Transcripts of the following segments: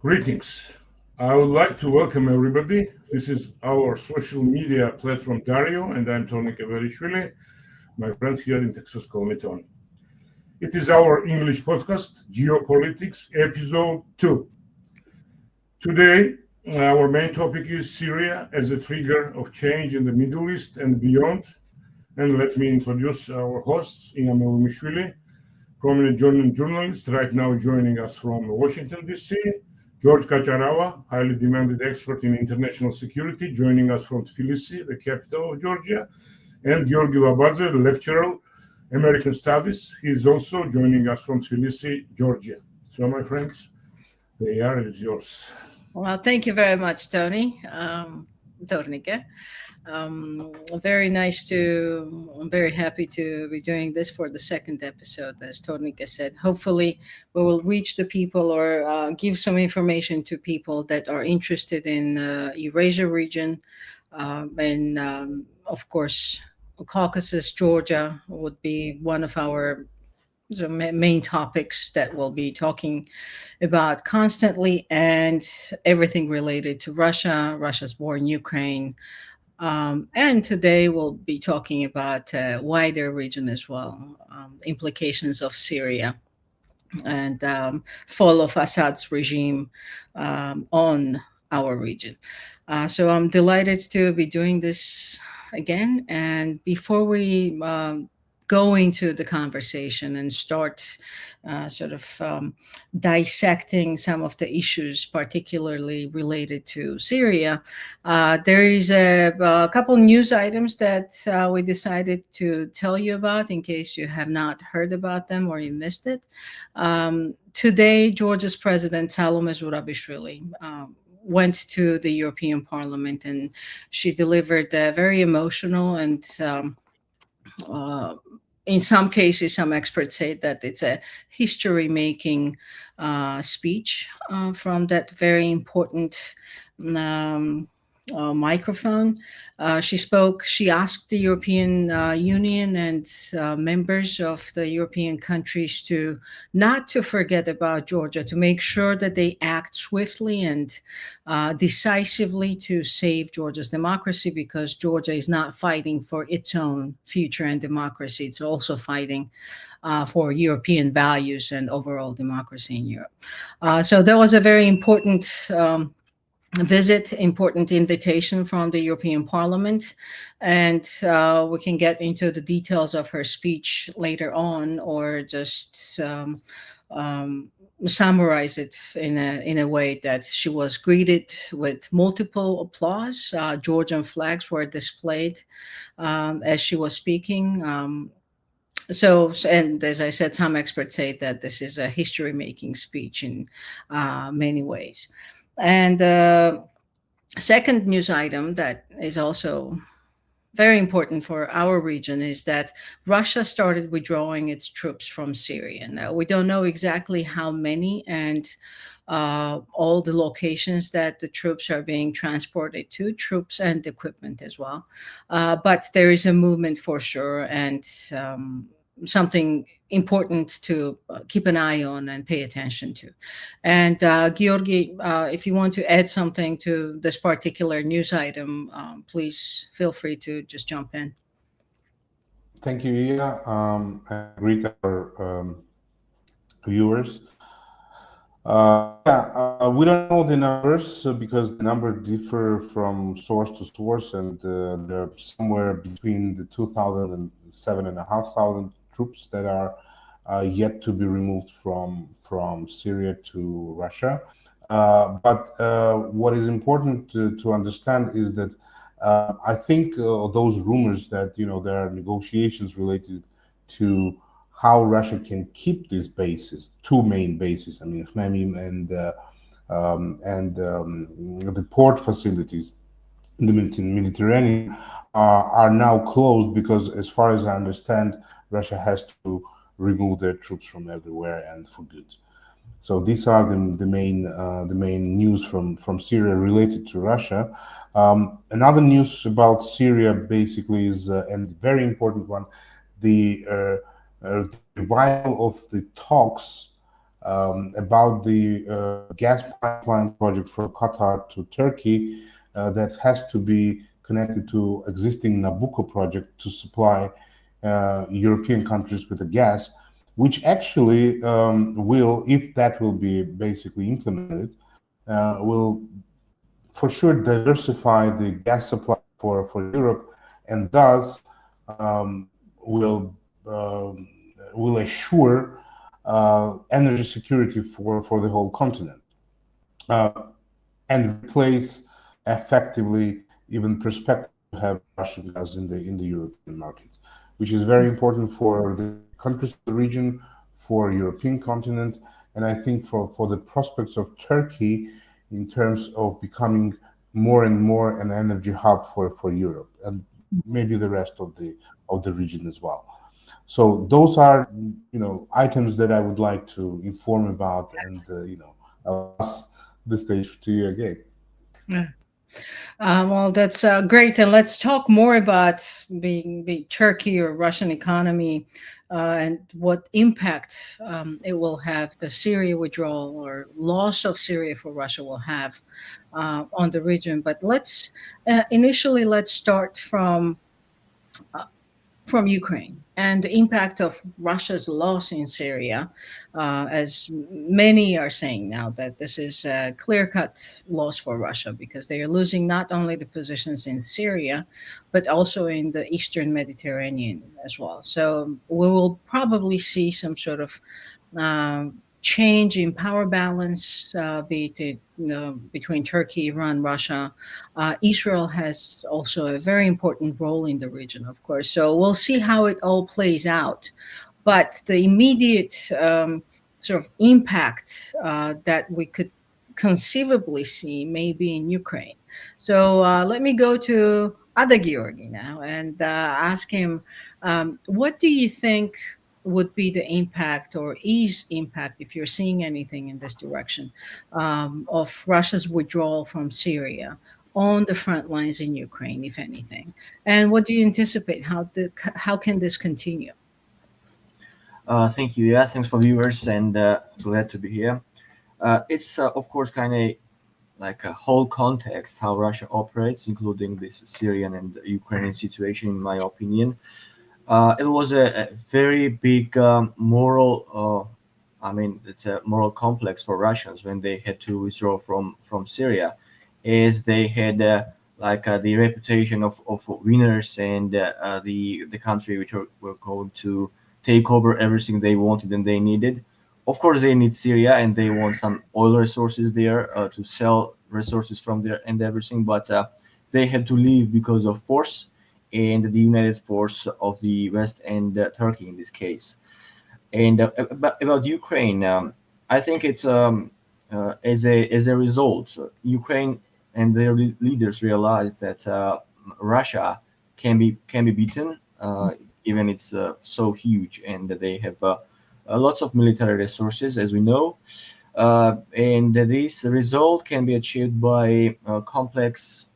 Greetings. I would like to welcome everybody. This is our social media platform Dario, and I'm Tony Meurmishvili. My friend here in Texas call me Tony. It is our English podcast, Geo-Politics, episode 2. Today, our main topic is Syria as a trigger of change in the Middle East and beyond. And let me introduce our hosts, Meurmishvili, prominent journalist, right now joining us from Washington, D.C., George Katcharava, highly demanded expert in international security, joining us from Tbilisi, the capital of Georgia, and Giorgi Labadze, lecturer, American Studies. He is also joining us from Tbilisi, Georgia. So, my friends, the air is yours. Well, thank you very much, Tony. Tornike. Very nice I'm very happy to be doing this for the second episode, as Tornike said. Hopefully, we will reach the people or give some information to people that are interested in Eurasia region. And of course, Caucasus, Georgia would be one of our main topics that we'll be talking about constantly, and everything related to Russia's war in Ukraine. And today we'll be talking about wider region as well, implications of Syria and fall of Assad's regime on our region. So I'm delighted to be doing this again. And before we go into the conversation and start dissecting some of the issues, particularly related to Syria, there is a couple news items that we decided to tell you about in case you have not heard about them or you missed it. Today, Georgia's President Salome Zurabishvili went to the European Parliament, and she delivered a very emotional and in some cases, some experts say that it's a history-making speech from that very important microphone. She asked the European Union and members of the European countries not to forget about Georgia, to make sure that they act swiftly and decisively to save Georgia's democracy, because Georgia is not fighting for its own future and democracy. It's also fighting for European values and overall democracy in Europe. So that was a very important visit, important invitation from the European Parliament, and we can get into the details of her speech later on, or just summarize it in a way that she was greeted with multiple applause. Georgian flags were displayed as she was speaking. And as I said, some experts say that this is a history-making speech in many ways. And the second news item that is also very important for our region is that Russia started withdrawing its troops from Syria. Now, we don't know exactly how many and all the locations that the troops are being transported to, troops and equipment as well. But there is a movement for sure, and something important to keep an eye on and pay attention to. And Giorgi, if you want to add something to this particular news item, please feel free to just jump in. Thank you, Iya. I greet our viewers. We don't know the numbers because the numbers differ from source to source, and they're somewhere between the 2,000 and 7,500 troops that are yet to be removed from Syria to Russia. But what is important to understand is that I think those rumors that there are negotiations related to how Russia can keep these bases, two main bases, I mean, Khmeimim and the port facilities in the Mediterranean are now closed because, as far as I understand, Russia has to remove their troops from everywhere and for good. So these are the main news from Syria related to Russia. Another news about Syria basically is, and very important one, the revival of the talks about the gas pipeline project from Qatar to Turkey that has to be connected to existing Nabucco project to supply European countries with the gas, which actually will, if that will be basically implemented, will for sure diversify the gas supply for Europe, and thus um, will will assure energy security for the whole continent, uh, and replace effectively even perspective to have Russian gas in the European market, which is very important for the countries of the region, for European continent, and I think for the prospects of Turkey in terms of becoming more and more an energy hub for Europe and maybe the rest of the region as well. So those are, items that I would like to inform about, and I'll pass the stage to you again. Yeah. Well, that's great. And let's talk more about the Turkey or Russian economy and what impact it will have, the Syria withdrawal or loss of Syria for Russia will have on the region. But initially, let's start uh, from Ukraine and the impact of Russia's loss in Syria, as many are saying now that this is a clear-cut loss for Russia because they are losing not only the positions in Syria, but also in the Eastern Mediterranean as well. So we will probably see some sort of change in power balance between Turkey, Iran, Russia. Israel has also a very important role in the region, of course. So we'll see how it all plays out. But the immediate sort of impact that we could conceivably see may be in Ukraine. So let me go to other Giorgi now and ask him, what do you think would be the impact or is impact, if you're seeing anything in this direction, of Russia's withdrawal from Syria on the front lines in Ukraine, if anything? And what do you anticipate? How can this continue? Thank you. Yeah, thanks for viewers, and glad to be here. It's of course kind of like a whole context how Russia operates, including this Syrian and Ukrainian situation. In my opinion, it was a very big moral. I mean, it's a moral complex for Russians when they had to withdraw from Syria, as they had the reputation of winners, and the country which were going to take over everything they wanted and they needed. Of course, they need Syria and they want some oil resources there to sell resources from there and everything, but they had to leave because of force and the united force of the West and Turkey in this case. And about Ukraine, I think it's as a result, Ukraine and their leaders realize that Russia can be beaten, even it's so huge, and that they have lots of military resources, as we know. And this result can be achieved by complex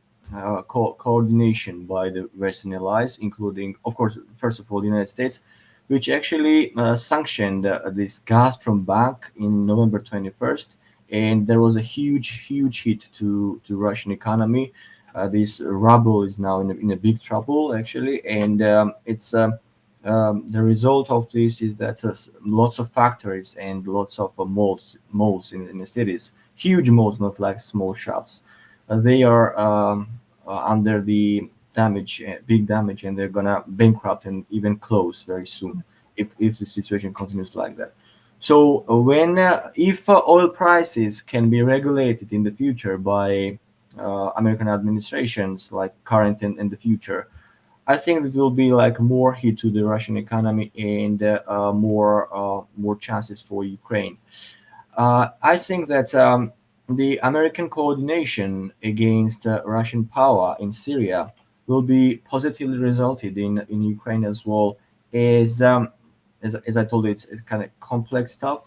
coordination by the Western allies, including, of course, first of all, the United States, which actually sanctioned this Gazprom bank in November 21st. And there was a huge hit to Russian economy. This ruble is now in a big trouble, actually. And it's the result of this is that lots of factories and lots of malls in the cities, huge malls, not like small shops, they are under the damage, big damage, and they're gonna bankrupt and even close very soon if the situation continues like that. So when if oil prices can be regulated in the future by American administrations, like current and the future, I think it will be like more hit to the Russian economy and more chances for Ukraine. I think that the American coordination against Russian power in Syria will be positively resulted in Ukraine as well. As as I told you, it's kind of complex stuff,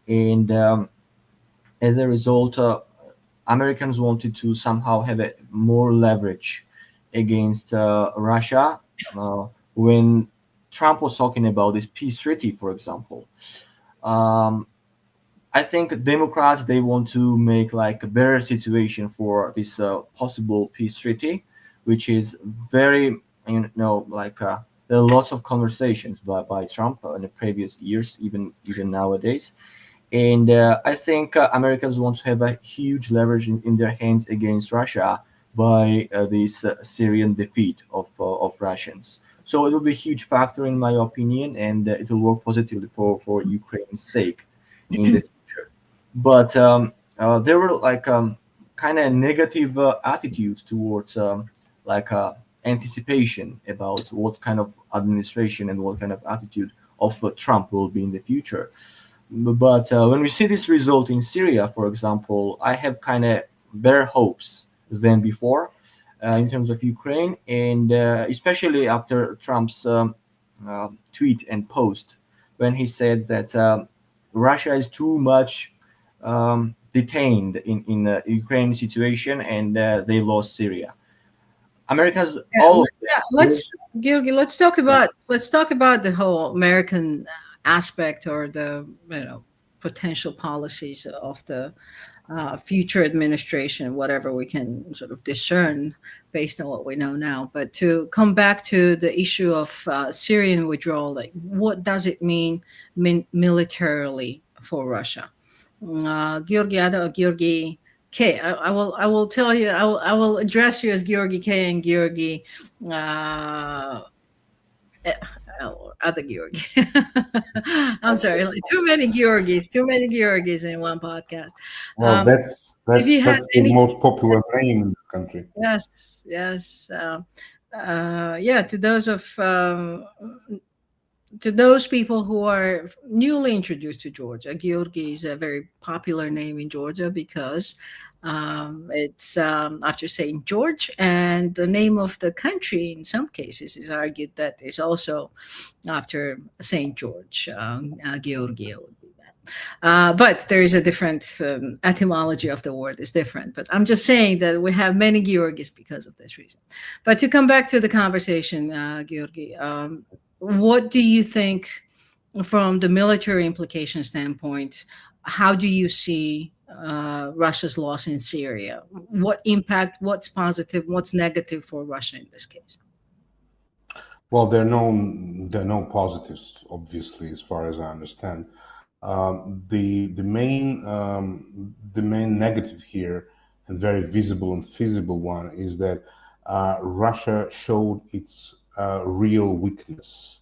and as a result, Americans wanted to somehow have a more leverage against Russia when Trump was talking about this peace treaty, for example. Um, I think Democrats, they want to make like a better situation for this possible peace treaty, which is very, like there are lots of conversations by Trump in the previous years, even nowadays. And I think Americans want to have a huge leverage in their hands against Russia by this Syrian defeat of Russians. So it will be a huge factor in my opinion, and it will work positively for Ukraine's sake in the future. But there were like kind of negative attitudes towards like anticipation about what kind of administration and what kind of attitude of Trump will be in the future. But when we see this result in Syria, for example, I have kind of better hopes than before in terms of Ukraine, and especially after Trump's tweet and post when he said that Russia is too much detained in the Ukraine situation, and they lost Syria. Americans, Yeah, all of let's Giorgi, let's talk about the whole American aspect, or the potential policies of the future administration, whatever we can sort of discern based on what we know now. But to come back to the issue of Syrian withdrawal, like what does it mean militarily for Russia? Giorgi K. I will tell you. I will address you as Giorgi K and Giorgi. Eh, Other Giorgi. I'm sorry, like, too many Giorgis in one podcast. Well, If you have that's the any, most popular name in the country. yes, yeah, to those people who are newly introduced to Georgia, Giorgi is a very popular name in Georgia because it's after Saint George, and the name of the country in some cases is argued that is also after Saint George. Giorgio would be that. But there is a different etymology of the word is different. But I'm just saying that we have many Georgis because of this reason. But to come back to the conversation, Giorgi, what do you think from the military implication standpoint? How do you see Russia's loss in Syria? What impact, what's positive, what's negative for Russia in this case? Well, there are no positives, obviously, as far as I understand. The main negative here, and very visible and feasible one, is that Russia showed its real weakness,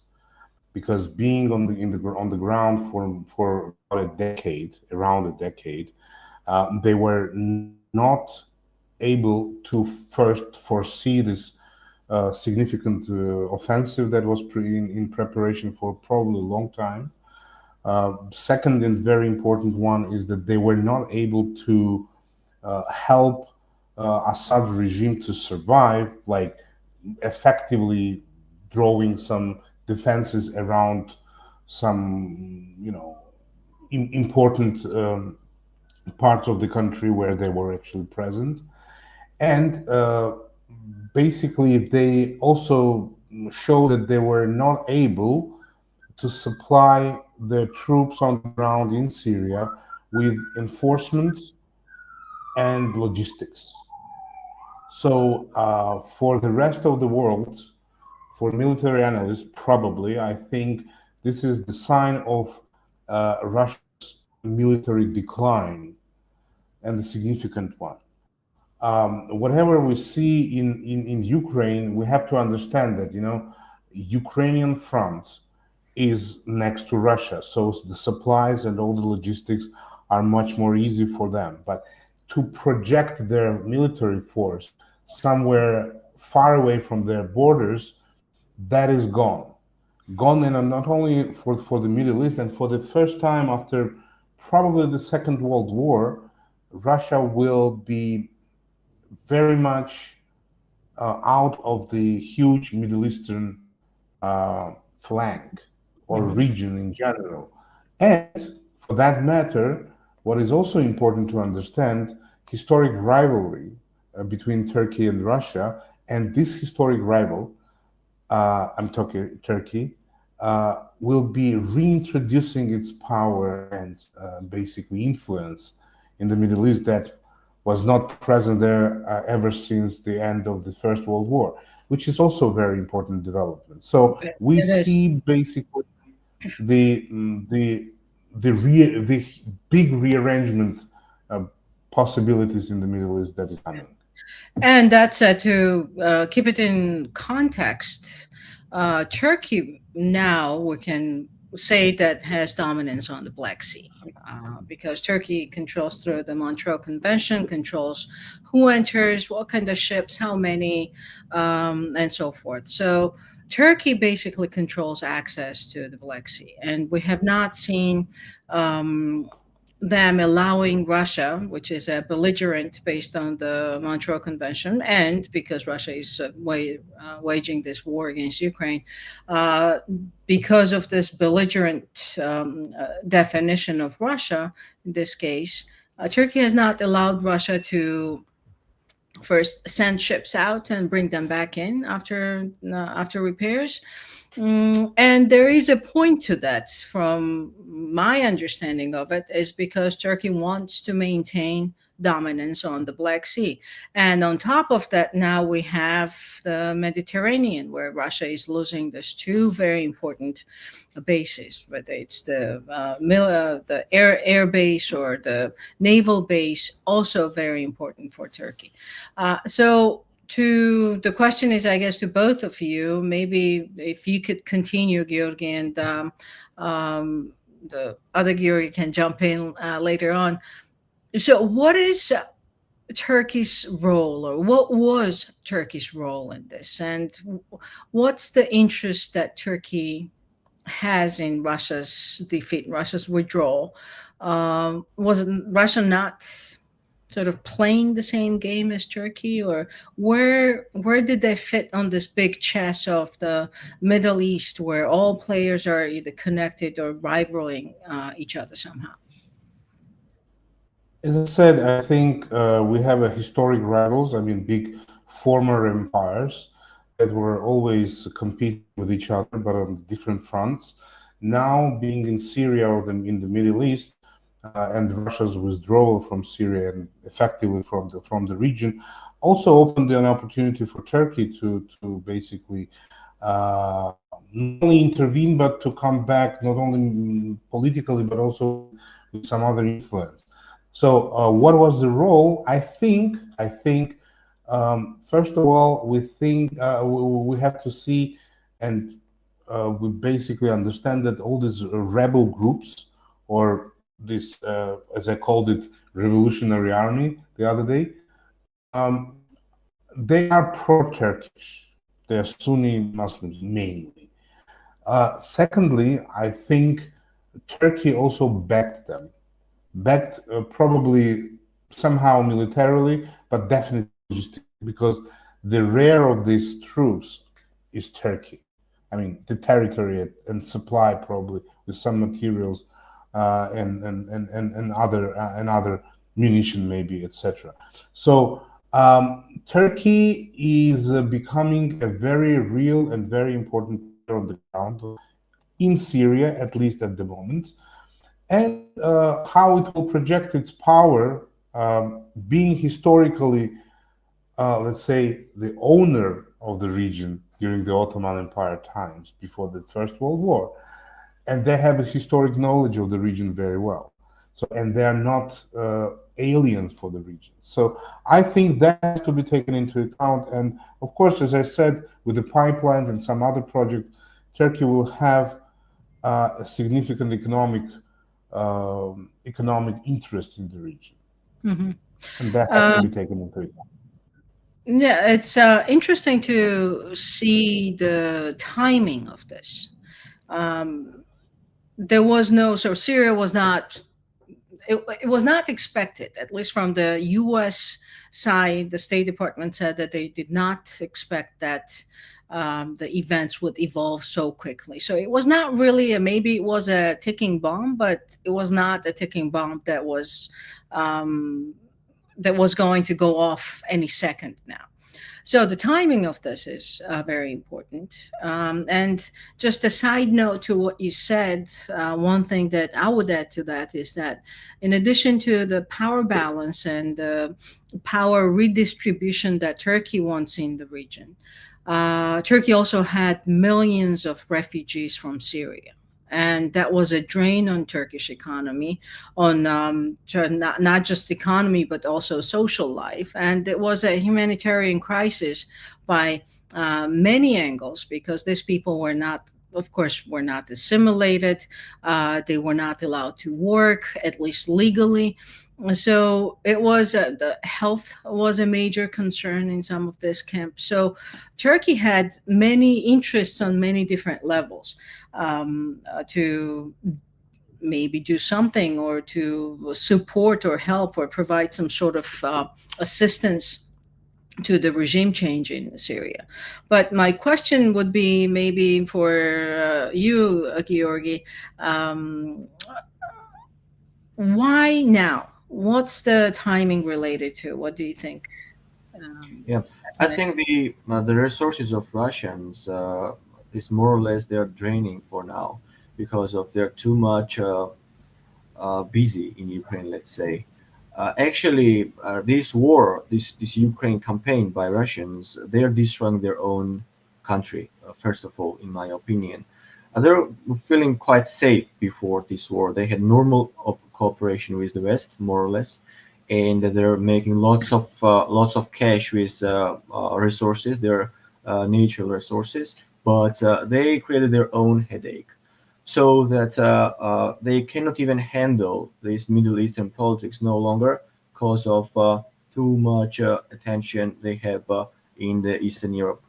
because being on the ground for around a decade, they were not able to first foresee this significant offensive that was in preparation for probably a long time. Second and very important one is that they were not able to help Assad's regime to survive, like effectively drawing some defenses around some, important parts of the country where they were actually present. And basically, they also show that they were not able to supply their troops on the ground in Syria with enforcement and logistics. So for the rest of the world, for military analysts, probably, I think this is the sign of Russia's military decline, and the significant one. Whatever we see in Ukraine, we have to understand that, Ukrainian front is next to Russia, so the supplies and all the logistics are much more easy for them. But to project their military force somewhere far away from their borders, that is gone, and not only for the Middle East, and for the first time after probably the Second World War, Russia will be very much out of the huge Middle Eastern flank or region in general. And for that matter, what is also important to understand, historic rivalry between Turkey and Russia, and this historic rival, I'm talking Turkey, will be reintroducing its power and basically influence in the Middle East that was not present there ever since the end of the First World War, which is also a very important development. So we It is. see basically the big rearrangement possibilities in the Middle East that is coming. And that's to keep it in context. Turkey now we can say that has dominance on the Black Sea because Turkey controls through the Montreux Convention, controls who enters, what kind of ships, how many, and so forth. So Turkey basically controls access to the Black Sea, and we have not seen them allowing Russia, which is a belligerent based on the Montreux Convention, and because Russia is waging this war against Ukraine, because of this belligerent definition of Russia, in this case, Turkey has not allowed Russia to first send ships out and bring them back in after repairs. And there is a point to that, from my understanding of it, is because Turkey wants to maintain dominance on the Black Sea. And on top of that, now we have the Mediterranean, where Russia is losing these two very important bases, whether it's the air base or the naval base, also very important for Turkey. So the question is, I guess, to both of you, maybe if you could continue, Giorgi, and the other Giorgi can jump in later on. So what is Turkey's role, or what was Turkey's role in this? And what's the interest that Turkey has in Russia's defeat, Russia's withdrawal? Was Russia not sort of playing the same game as Turkey, or where did they fit on this big chess of the Middle East, where all players are either connected or rivaling each other somehow? As I said, I think we have a historic rivals. I mean, big former empires that were always competing with each other, but on different fronts. Now, being in Syria or in the Middle East, and Russia's withdrawal from Syria and effectively from the region, also opened an opportunity for Turkey to basically not only intervene, but to come back not only politically but also with some other influence. So, what was the role? I think first of all, we have to see and we basically understand that all these rebel groups, or this, as I called it, revolutionary army the other day, they are pro-Turkish. They are Sunni Muslims mainly. Secondly, I think Turkey also backed them, probably somehow militarily, but definitely because the rear of these troops is Turkey. I mean, the territory and supply probably with some materials and other munition maybe, etc. So Turkey is becoming a very real and very important player on the ground in Syria, at least at the moment, and how it will project its power, being historically, let's say, the owner of the region during the Ottoman Empire times before the First World War. And they have a historic knowledge of the region very well. So, and they are not aliens for the region. So I think that has to be taken into account. And of course, as I said, with the pipeline and some other projects, Turkey will have a significant economic interest in the region. Mm-hmm. And that has to be taken into account. Yeah, it's interesting to see the timing of this. There was so Syria was not, it was not expected, at least from the US side. The State Department said that they did not expect that the events would evolve so quickly. So it was not really maybe it was a ticking bomb, but it was not a ticking bomb that was going to go off any second now. So the timing of this is very important. And just a side note to what you said, one thing that I would add to that is that in addition to the power balance and the power redistribution that Turkey wants in the region, Turkey also had millions of refugees from Syria. And that was a drain on Turkish economy, on not just economy but also social life, and it was a humanitarian crisis by many angles because these people were not, of course, were not assimilated. They were not allowed to work, at least legally. So it was the health was a major concern in some of this camp. So Turkey had many interests on many different levels to maybe do something or to support or help or provide some sort of assistance to the regime change in Syria. But my question would be maybe for you, Giorgi, why now? What's the timing related to? What do you think? Yeah, I think the resources of Russians is more or less they're draining for now because of they're too much busy in Ukraine. Let's say, actually, this war, this Ukraine campaign by Russians, they're destroying their own country. First of all, in my opinion, they're feeling quite safe before this war. They had normal cooperation with the West, more or less, and they're making lots of cash with resources, their natural resources, but they created their own headache, so that they cannot even handle this Middle Eastern politics no longer because of too much attention they have in the Eastern Europe.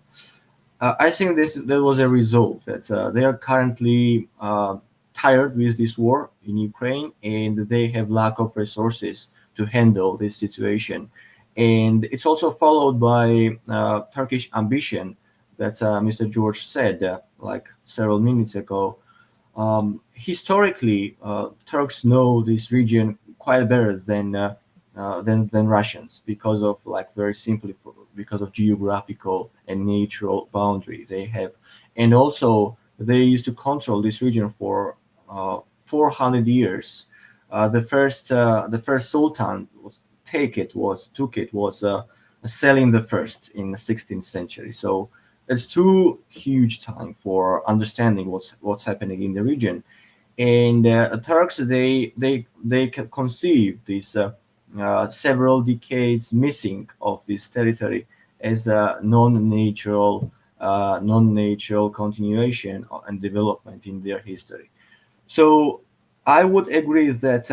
I think that was a result that they are currently tired with this war in Ukraine, and they have lack of resources to handle this situation. And it's also followed by Turkish ambition that Mr. George said, like several minutes ago. Historically, Turks know this region quite better than Russians because of, like, very simply because of geographical and natural boundary they have, and also they used to control this region for 400 years. The first sultan took it was Selim the First in the 16th century. So it's too huge time for understanding what's happening in the region. And Turks, they can conceive this several decades missing of this territory as a non-natural continuation and development in their history. So I would agree that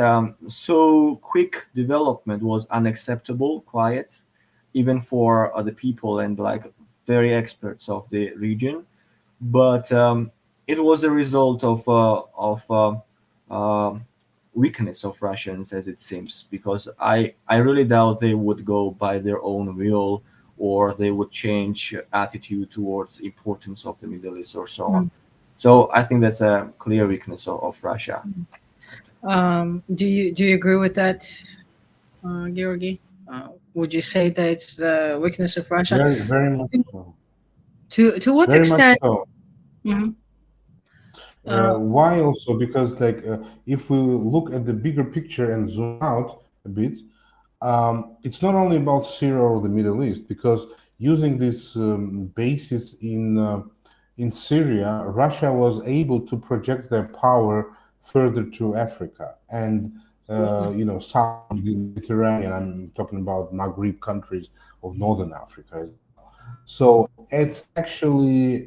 so quick development was unacceptable, quiet, even for the people and, like, very experts of the region. But it was a result of weakness of Russians, as it seems, because I really doubt they would go by their own will, or they would change attitude towards importance of the Middle East or so on. So I think that's a clear weakness of Russia. Do you agree with that, Georgi? Would you say that it's the weakness of Russia? Very much so. To what Very much extent? so. Mhm. Why also? Because, like, if we look at the bigger picture and zoom out a bit, it's not only about Syria or the Middle East, because using this basis in Syria, Russia was able to project their power further to Africa and south of the Mediterranean. I'm talking about Maghreb countries of northern Africa. So it's actually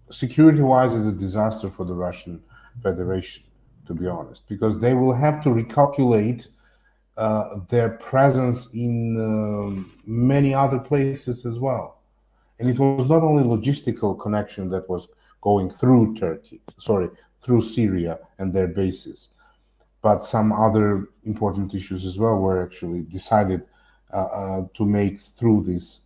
security-wise is a disaster for the Russian Federation, to be honest, because they will have to recalculate their presence in many other places as well. And it was not only logistical connection that was going through through Syria and their bases, but some other important issues as well were actually decided to make through these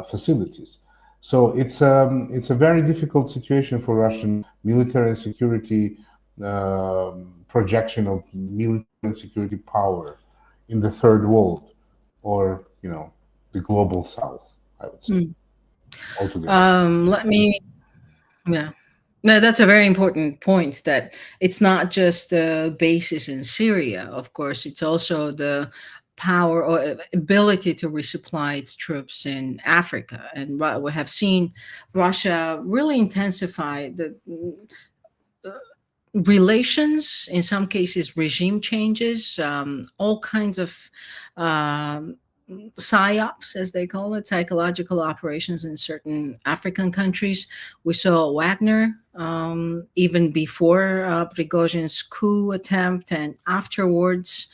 facilities. So it's a very difficult situation for Russian military and security projection of military and security power in the third world, or the global south, I would say, altogether. Yeah. No, that's a very important point, that it's not just the bases in Syria, of course, it's also the power or ability to resupply its troops in Africa. And we have seen Russia really intensify the relations, in some cases, regime changes, all kinds of um, psyops, as they call it, psychological operations in certain African countries. We saw Wagner even before Prigozhin's coup attempt, and afterwards,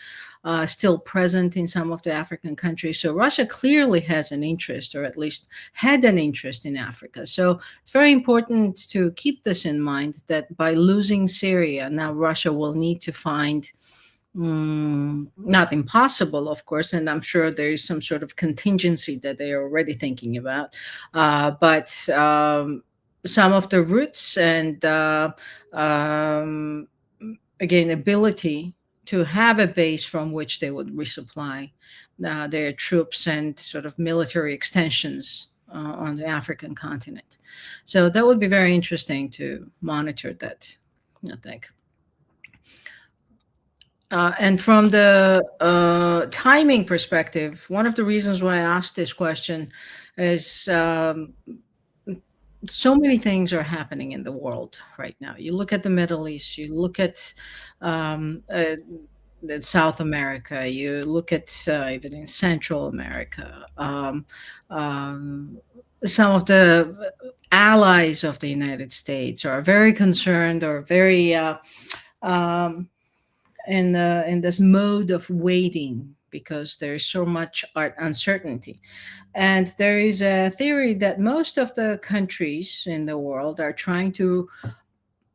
still present in some of the African countries. So Russia clearly has an interest, or at least had an interest, in Africa. So it's very important to keep this in mind, that by losing Syria, now Russia will need to find, not impossible, of course, and I'm sure there is some sort of contingency that they are already thinking about, but some of the routes and again, ability to have a base from which they would resupply their troops and sort of military extensions on the African continent. So that would be very interesting to monitor that, I think. And from the timing perspective, one of the reasons why I asked this question is so many things are happening in the world right now. You look at the Middle East, you look at South America, you look at even in Central America. Some of the allies of the United States are very concerned, or very in this mode of waiting, because there's so much uncertainty. And there is a theory that most of the countries in the world are trying to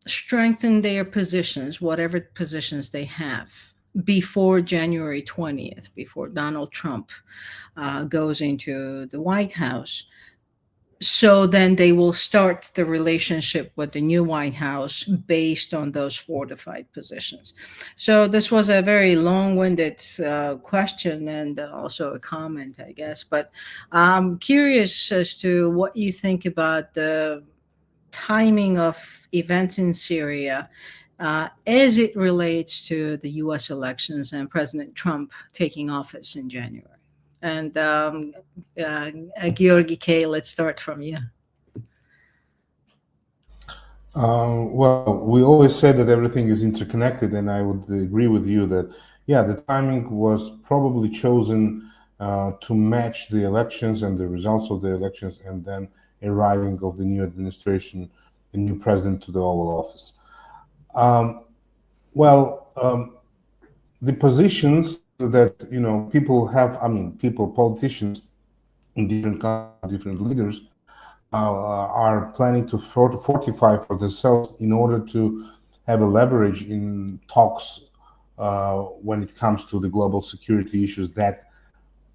strengthen their positions, whatever positions they have, before January 20th, before Donald Trump goes into the White House. So then they will start the relationship with the new White House based on those fortified positions. So this was a very long-winded question, and also a comment, I guess. But I'm curious as to what you think about the timing of events in Syria as it relates to the U.S. elections and President Trump taking office in January. And Giorgi K., let's start from you. Well, we always say that everything is interconnected, and I would agree with you that, yeah, the timing was probably chosen to match the elections and the results of the elections, and then arriving of the new administration, the new president, to the Oval Office. The positions that people have, politicians in different countries, different leaders are planning to fortify for themselves in order to have a leverage in talks when it comes to the global security issues that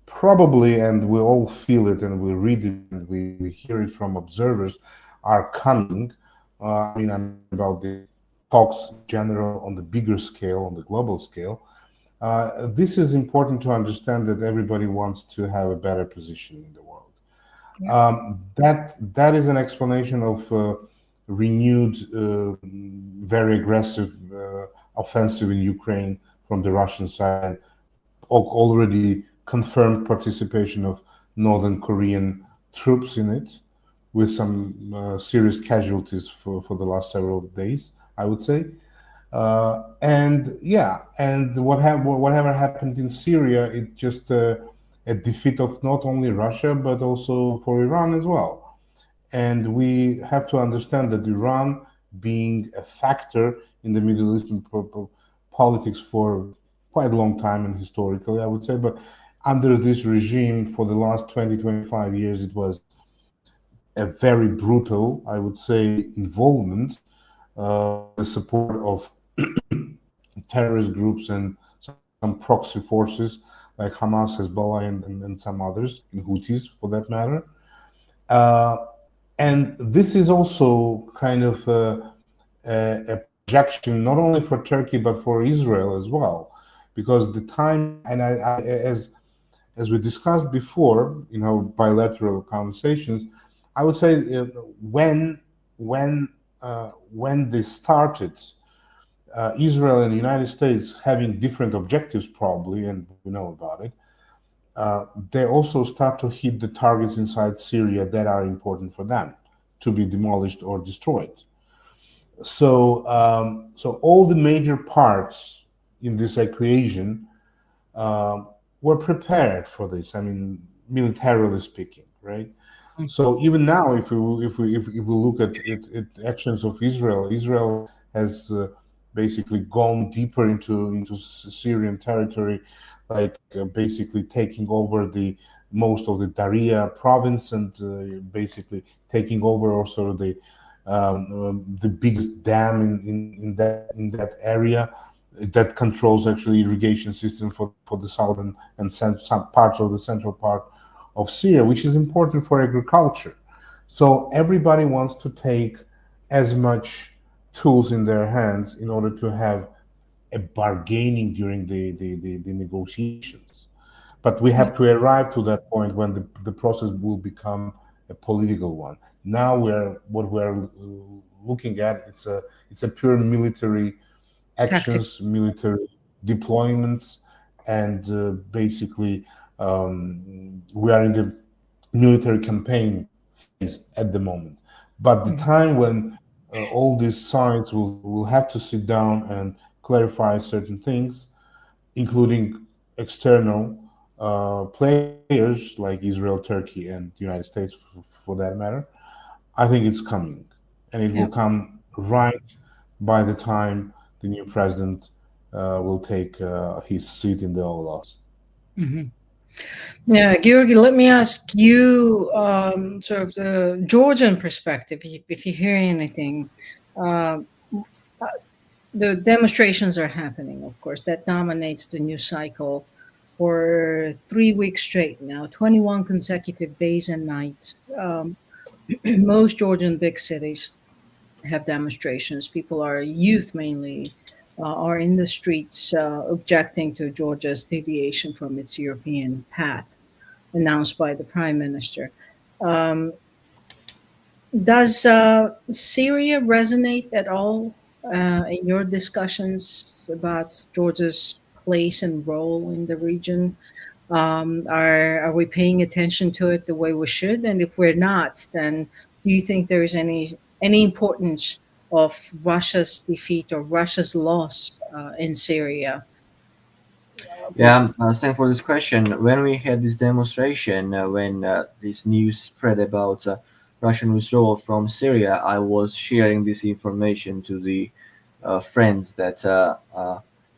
probably, and we all feel it and we read it and we hear it from observers, are coming. I'm about the talks in general on the bigger scale, on the global scale. This is important to understand, that everybody wants to have a better position in the world. That is an explanation of renewed, very aggressive offensive in Ukraine from the Russian side, already confirmed participation of Northern Korean troops in it, with some serious casualties for the last several days, I would say. And whatever happened in Syria, it just a defeat of not only Russia, but also for Iran as well. And we have to understand that Iran, being a factor in the Middle Eastern politics for quite a long time, and historically, I would say, but under this regime for the last 20, 25 years, it was a very brutal, I would say, involvement, the support of terrorist groups and some proxy forces like Hamas, Hezbollah, and some others, and Houthis for that matter. And this is also kind of a projection, not only for Turkey, but for Israel as well, because the time, and as we discussed before in our bilateral conversations, I would say when when this started, Israel and the United States having different objectives probably, and we know about it. They also start to hit the targets inside Syria that are important for them to be demolished or destroyed. So all the major parts in this equation um, were prepared for this. I mean, militarily speaking, right? So even now, if we look at actions of Israel, Israel has basically gone deeper into Syrian territory, like basically taking over the most of the Daria province and basically taking over also the biggest dam in that area that controls actually irrigation system for the southern and some parts of the central part of Syria, which is important for agriculture. So everybody wants to take as much tools in their hands in order to have a bargaining during the negotiations. But we have to arrive to that point when the process will become a political one. Now we're looking at it's a pure military Tactic. actions, military deployments, and basically we are in the military campaign phase at the moment. But the time when all these sides will have to sit down and clarify certain things, including external players like Israel, Turkey, and the United States, for that matter, I think it's coming, and it will Yeah. come right by the time the new president will take his seat in the Oval Office. Hmm. Yeah, Giorgi, let me ask you sort of the Georgian perspective, if you hear anything. Uh, the demonstrations are happening, of course. That dominates the news cycle for 3 weeks straight now, 21 consecutive days and nights. Most Georgian big cities have demonstrations. People are youth mainly, are in the streets objecting to Georgia's deviation from its European path announced by the prime minister. Um, does Syria resonate at all in your discussions about Georgia's place and role in the region? Are we paying attention to it the way we should? And if we're not, then do you think there is any importance of Russia's defeat or Russia's loss in Syria? Yeah, thanks for this question. When we had this demonstration, when this news spread about Russian withdrawal from Syria, I was sharing this information to the friends that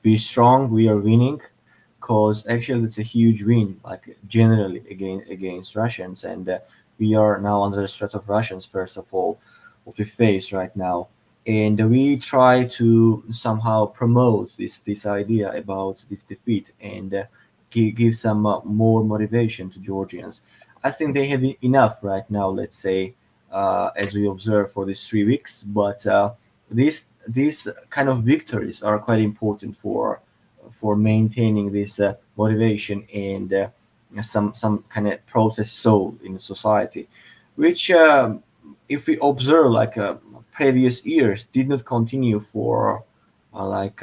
be strong, we are winning, because actually it's a huge win, like generally against Russians, and we are now under the threat of Russians first of all, what we face right now, and we try to somehow promote this idea about this defeat and give some more motivation to Georgians. I think they have enough right now, let's say, as we observe for these 3 weeks, but these kind of victories are quite important for maintaining this motivation and some kind of protest soul in society, which if we observe like previous years did not continue for like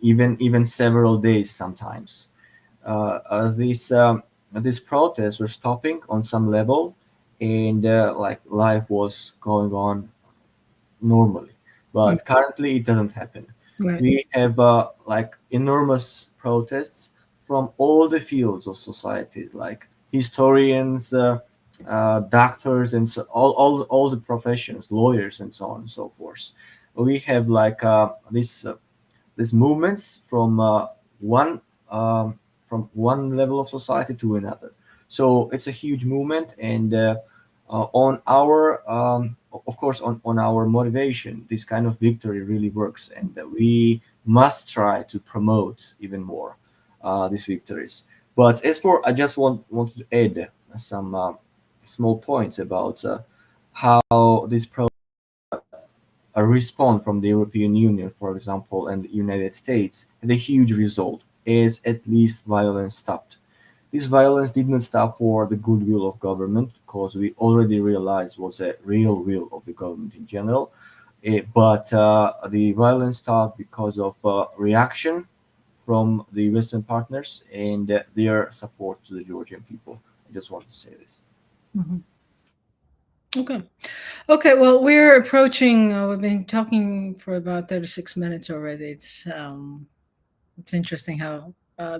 even several days sometimes. These protests were stopping on some level, and like life was going on normally. Mm, But currently, it doesn't happen. right. We have like enormous protests from all the fields of society, like historians, doctors, and so all the professions, lawyers, and so on and so forth. We have like these movements one from one level of society to another. So it's a huge movement, and on our of course on our motivation, this kind of victory really works, and we must try to promote even more these victories. But as for, I just wanted to add some small points about how this a response from the European Union, for example, and the United States, had a huge result, is at least violence stopped. This violence did not stop for the goodwill of government, because we already realized was a real will of the government in general. But the violence stopped because of reaction from the Western partners and their support to the Georgian people. I just want to say this. Mhm. Okay. Okay. Well, we're approaching. We've been talking for about 36 minutes already. It's interesting how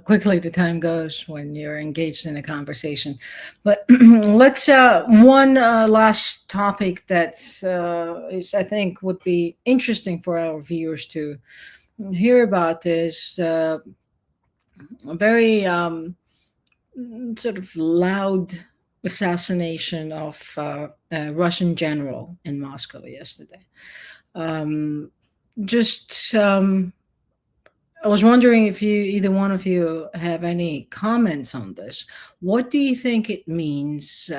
quickly the time goes when you're engaged in a conversation. But let's one last topic that is, I think, would be interesting for our viewers to hear about is a very sort of loud assassination of a Russian general in Moscow yesterday. Um, just I was wondering if either one of you have any comments on this. What do you think it means?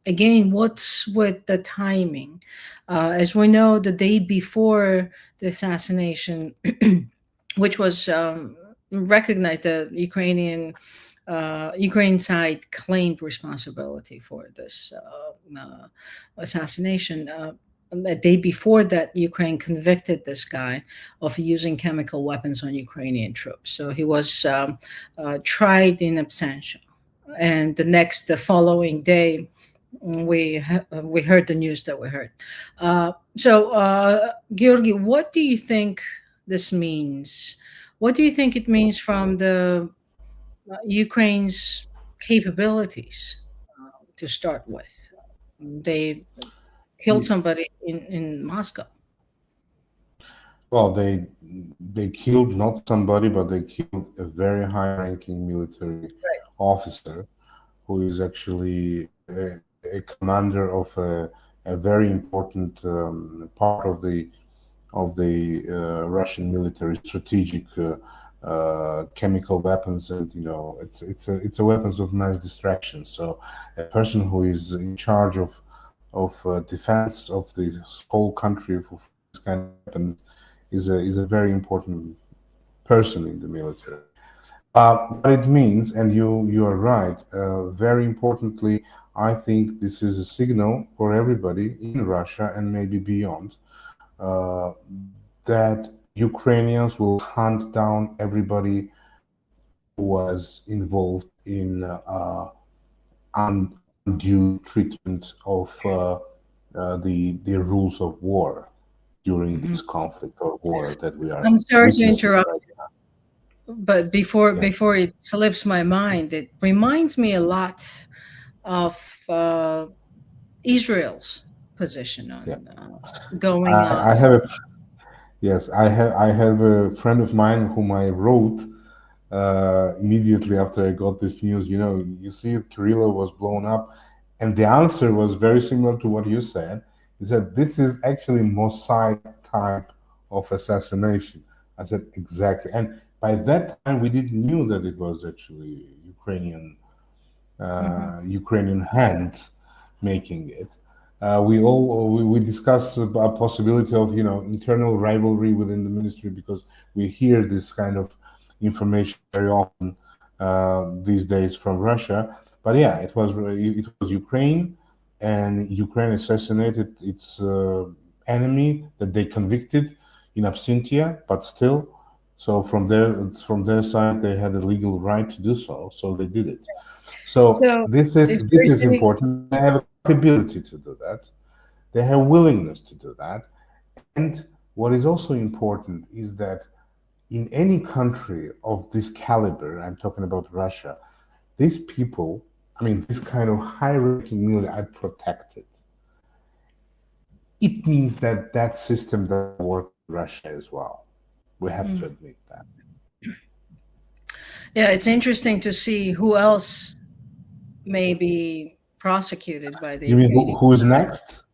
Again, what's with the timing? As we know, the day before the assassination, which was recognized, the Ukraine side claimed responsibility for this assassination. The day before that, Ukraine convicted this guy of using chemical weapons on Ukrainian troops. So he was tried in absentia, and the following day, we heard the news that we heard. Giorgi, what do you think this means? What do you think it means from the Ukraine's capabilities to start with? They killed somebody in Moscow. Well, they killed not somebody, but they killed a very high-ranking military officer who is actually a commander of a very important part of the Russian military strategic chemical weapons, and it's a weapons of mass destruction. So a person who is in charge of defense of the whole country for this kind of weapons is a very important person in the military. What it means, and you are right. Very importantly, I think this is a signal for everybody in Russia and maybe beyond that Ukrainians will hunt down everybody who was involved in undue treatment of the rules of war during this conflict or war that we are. I'm sorry to witnessing interrupt, right now. but before Yeah. before it slips my mind, it reminds me a lot of Israel's position on going on. I have I have a friend of mine whom I wrote immediately after I got this news. You see, Kirillov was blown up, and the answer was very similar to what you said. He said, this is actually Mossad type of assassination. I said, exactly. And by that time, we didn't knew that it was actually Ukrainian hand making it. We discussed a possibility of internal rivalry within the ministry, because we hear this kind of information very often these days from Russia. But yeah, it was Ukraine, and Ukraine assassinated its enemy that they convicted in absentia, but still. So from their side, they had a legal right to do so. So they did it. So this is important. They have a capability to do that. They have willingness to do that. And what is also important is that in any country of this caliber, I'm talking about Russia, these people, this kind of high-ranking military are protected. It means that that system doesn't work in Russia as well. We have to admit that. Yeah, it's interesting to see who else may be prosecuted by the. You mean who's next?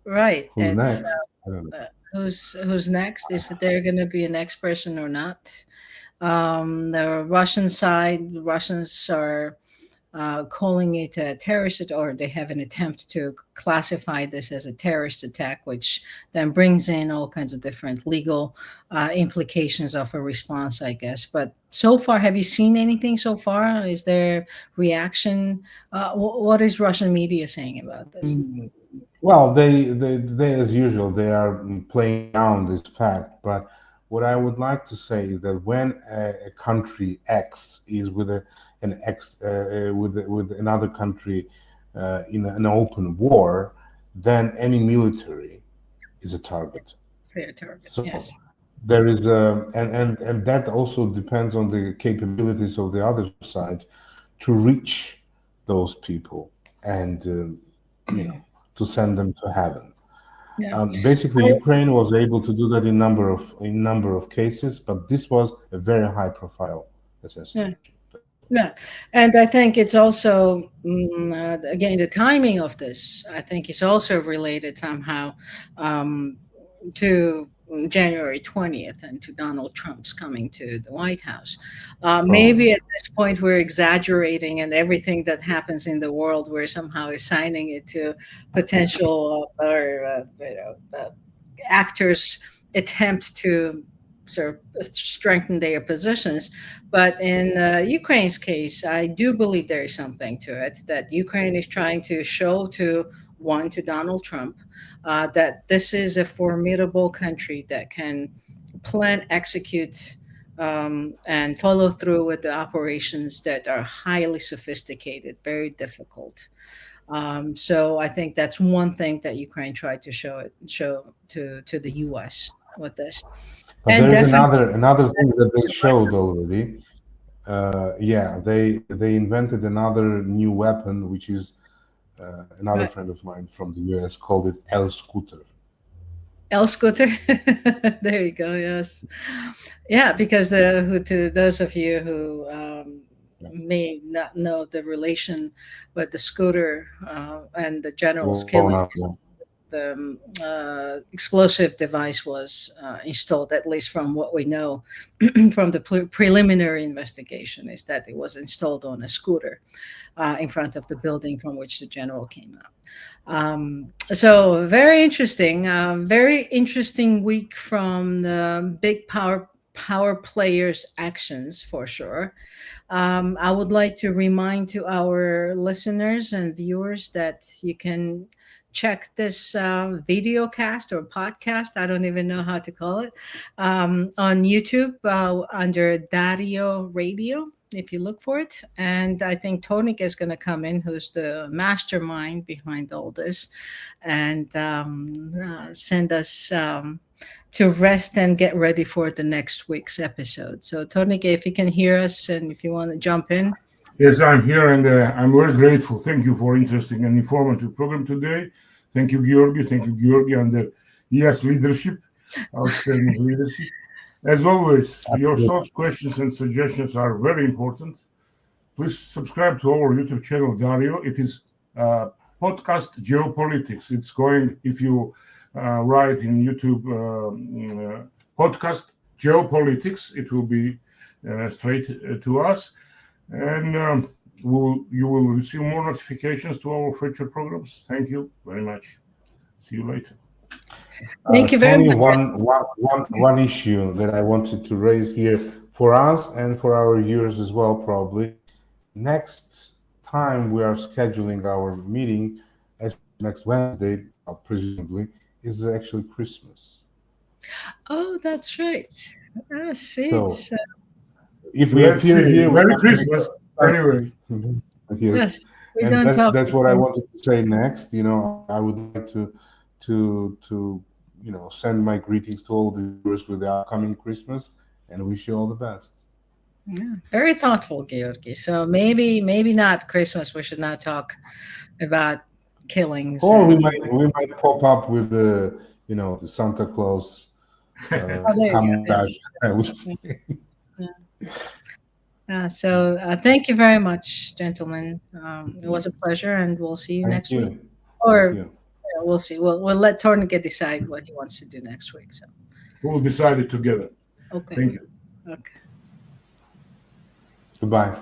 Right. Who's next? I don't know. Who's next? Is there going to be a next person or not? The Russian side, the Russians are calling it a terrorist, or they have an attempt to classify this as a terrorist attack, which then brings in all kinds of different legal implications of a response, I guess. But so far, have you seen anything so far? Is there reaction? What is Russian media saying about this? Well, they as usual, they are playing down this fact. But what I would like to say is that when a country X is with with another country in an open war, then any military is a target. Fair target. So Yes. there is and that also depends on the capabilities of the other side to reach those people and to send them to heaven. Yeah. Basically, Ukraine was able to do that in number of cases, but this was a very high profile assassination. Yeah, and I think it's also again the timing of this. I think is also related somehow to January 20th and to Donald Trump's coming to the White House. Maybe at this point we're exaggerating, and everything that happens in the world we're somehow assigning it to potential actors' attempt to sort of strengthen their positions. But in Ukraine's case, I do believe there is something to it, that Ukraine is trying to show to Donald Trump that this is a formidable country that can plan, execute, and follow through with the operations that are highly sophisticated, very difficult. So I think that's one thing that Ukraine tried to show to the U.S. with this. But And there's definitely- another thing that they showed already. They invented another new weapon, which is another friend of mine from the US called it L Scooter. L Scooter. There you go. Yes. Yeah, because to those of you who may not know the relation, but the scooter and the general's killing. The explosive device was installed, at least from what we know from the preliminary investigation, is that it was installed on a scooter in front of the building from which the general came out. So very interesting week from the big power players' actions, for sure. I would like to remind to our listeners and viewers that you can check this video cast or podcast, I don't even know how to call it, on YouTube under Dario Radio, if you look for it. And I think Tonik is going to come in, who's the mastermind behind all this, and send us to rest and get ready for the next week's episode. So Tonik, if you can hear us and if you want to jump in. Yes, I'm here, and I'm very grateful. Thank you for interesting and informative program today. Thank you, Giorgi. Thank you, Giorgi, under ES leadership, outstanding leadership. As always, your thoughts, questions, and suggestions are very important. Please subscribe to our YouTube channel, Dario. It is podcast Geo-Politics. It's going, if you write in YouTube podcast Geo-Politics, it will be straight to us. And you will receive more notifications to our future programs. Thank you very much. See you later. Thank you very much. One issue that I wanted to raise here for us and for our viewers as well, probably. Next time we are scheduling our meeting, as next Wednesday, presumably, is actually Christmas. Oh, that's right. See, so, if we appear here, Merry Christmas. Anyway, yes, we and don't that's what I wanted to say next. I would like to send my greetings to all the viewers with the upcoming Christmas, and wish you all the best. Yeah, very thoughtful, Giorgi. So maybe not Christmas. We should not talk about killings. Or we might pop up with the the Santa Claus camouflage. I would say. So thank you very much, gentlemen. It was a pleasure, and we'll see you next week. Or we'll see. We'll let Tornika decide what he wants to do next week. So we'll decide it together. Okay. Thank you. Okay. Goodbye.